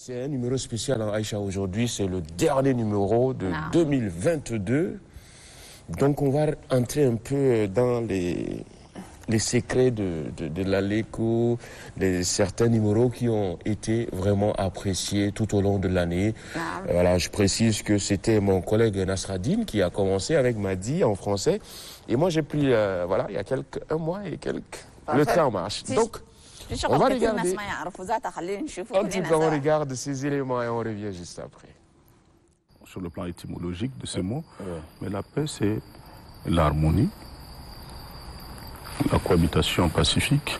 C'est un numéro spécial, hein, Aïcha, aujourd'hui. C'est le dernier numéro de 2022. Donc, on va entrer un peu dans les secrets de l'ALECO, certains numéros qui ont été vraiment appréciés tout au long de l'année. Voilà, je précise que c'était mon collègue Nasradine qui a commencé avec Madi en français. Et moi, j'ai pris, voilà, il y a un mois et quelques, le train en marche. Donc, on va regarder. En tout cas, on regarde ces éléments et on revient juste après. Sur le plan étymologique de ces mots, mais la paix, c'est l'harmonie, la cohabitation pacifique,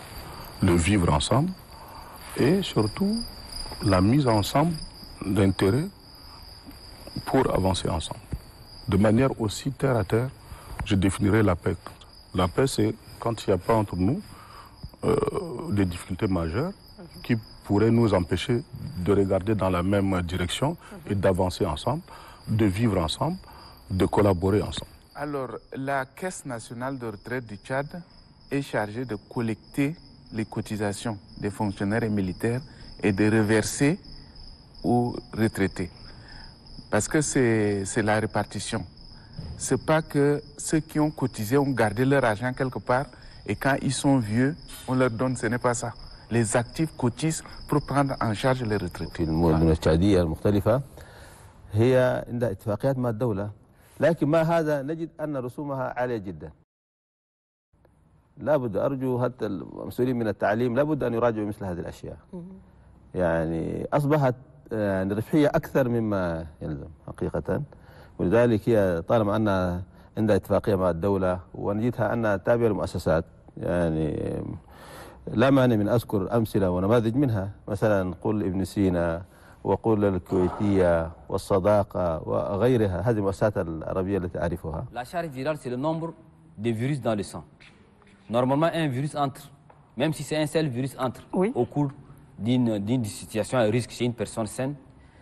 le vivre ensemble et surtout la mise ensemble d'intérêts pour avancer ensemble. De manière aussi terre à terre, je définirais la paix. La paix, c'est quand il n'y a pas entre nous des difficultés majeures qui pourraient nous empêcher de regarder dans la même direction et d'avancer ensemble, de vivre ensemble, de collaborer ensemble. Alors, la Caisse nationale de retraite du Tchad est chargée de collecter les cotisations des fonctionnaires et militaires et de reverser aux retraités. Parce que c'est la répartition. C'est pas que ceux qui ont cotisé ont gardé leur argent quelque part et quand ils sont vieux, on leur donne, ce n'est pas ça. Les actifs cotisent pour prendre en charge les retraités. المدن التشادية المختلفة هي عندها اتفاقيات مع الدولة، لكن مع هذا نجد أن رسومها عالية جدا. لابد أرجو حتى المسؤولين من التعليم لابد أن يراجعوا مثل هذه الأشياء. يعني أصبحت ربحية أكثر مما يلزم حقيقة، ولذلك هي طالما أن عندها اتفاقية مع الدولة ونجدها أنها تابعة للمؤسسات. يعني لا مانع من أذكر أمثلة ونماذج منها، مثلا قل ابن سينا وقل الكويتية والصداقة وغيرها، هذه المؤسسات العربية التي أعرفها. La charge virale, c'est le nombre de virus dans le sang. Normalement, un virus entre, même si c'est un seul virus entre, au cours d'une situation à risque chez une personne saine,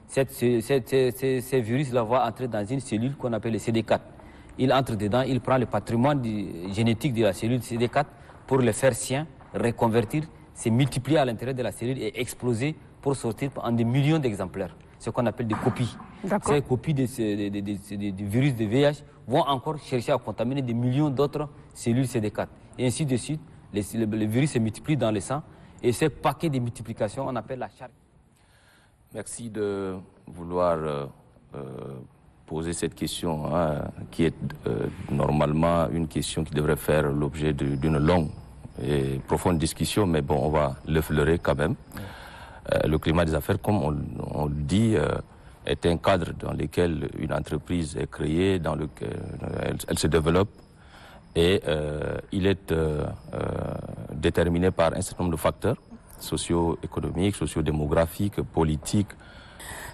ces virus-là vont entrer dans une cellule qu'on appelle le CD4. Il entre dedans, il prend le patrimoine génétique de la cellule CD4 pour le faire sien, reconvertir, se multiplier à l'intérieur de la cellule et exploser pour sortir en des millions d'exemplaires. Ce qu'on appelle des copies. Ces copies des virus de VIH vont encore chercher à contaminer des millions d'autres cellules CD4. Et ainsi de suite, le virus se multiplie dans le sang et ce paquet de multiplication, on appelle la charge. Merci de vouloir poser cette question, hein, qui est normalement une question qui devrait faire l'objet d'une longue et profonde discussion, mais bon, on va l'effleurer quand même. Le climat des affaires, comme on le dit, est un cadre dans lequel une entreprise est créée, dans lequel elle se développe, et il est déterminé par un certain nombre de facteurs socio-économiques, socio-démographiques, politiques.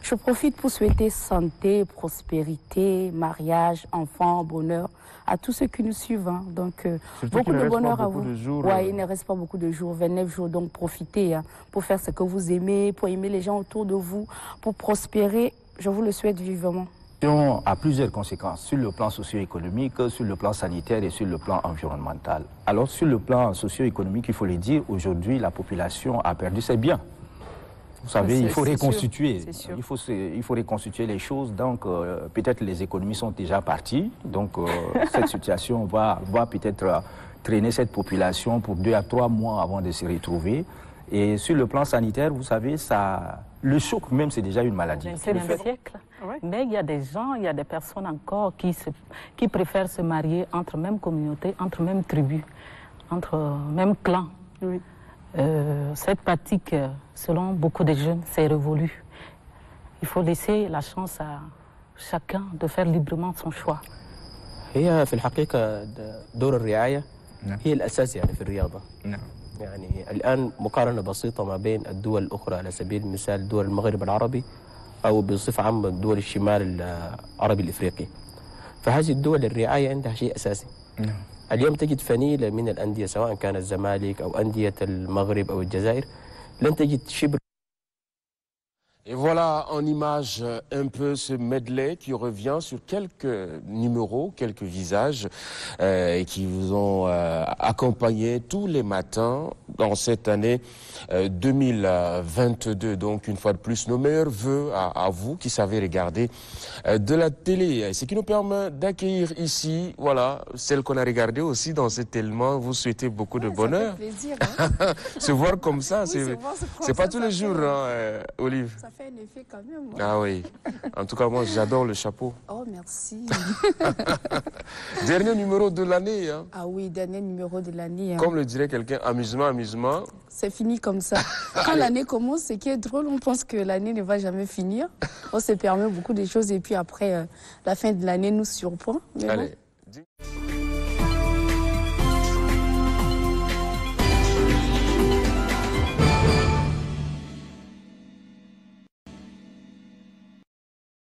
Je profite pour souhaiter santé, prospérité, mariage, enfants, bonheur à tous ceux qui nous suivent. Hein. Donc, beaucoup de bonheur à vous. Il ne reste pas beaucoup de jours, 29 jours, donc profitez hein, pour faire ce que vous aimez, pour aimer les gens autour de vous, pour prospérer. Je vous le souhaite vivement. A plusieurs conséquences sur le plan socio-économique, sur le plan sanitaire et sur le plan environnemental. Alors, sur le plan socio-économique, il faut le dire, aujourd'hui, la population a perdu ses biens. Vous savez, il faut reconstituer. Il faut reconstituer les choses. Donc, peut-être les économies sont déjà parties. Donc, cette situation va peut-être traîner cette population pour 2 à 3 mois avant de se retrouver. Et sur le plan sanitaire, vous savez, le choc même, c'est déjà une maladie. C'est un siècle. Mais il y a des gens, il y a des personnes encore qui préfèrent se marier entre même communautés, entre même tribus, entre même clans. Oui. Cette pratique, selon beaucoup de jeunes, c'est révolu. Il faut laisser la chance à chacun de faire librement son choix. هي في الحقيقة دور الرعاية هي الأساس يعني في الرياضة. يعني الآن مقارنة بسيطة ما بين الدول الأخرى على سبيل المثال دول المغرب العربي أو بصفة عامة دول الشمال العربي الإفريقي. فهذه الدول الرعاية عندها شيء أساسي. اليوم تجد فنيلة من الأندية سواء كان الزمالك أو أندية المغرب أو الجزائر لن تجد شبر. Et voilà en image un peu ce medley qui revient sur quelques numéros, quelques visages qui vous ont accompagné tous les matins dans cette année 2022. Donc une fois de plus, nos meilleurs vœux à vous qui savez regarder de la télé. Ce qui nous permet d'accueillir ici, voilà, celle qu'on a regardée aussi dans cet élément. Vous souhaitez beaucoup de bonheur. Ça fait plaisir. Hein. Se voir comme ça, oui, c'est pas tous les jours, hein, Olive. Ça fait un effet quand même. Ah oui. En tout cas, moi, j'adore le chapeau. Oh, merci. Dernier numéro de l'année. Hein. Ah oui, dernier numéro de l'année. Hein. Comme le dirait quelqu'un, amusement, amusement. C'est fini comme ça. Quand l'année commence, ce qui est drôle, on pense que l'année ne va jamais finir. On se permet beaucoup de choses et puis après, la fin de l'année nous surprend. Mais allez. Bon.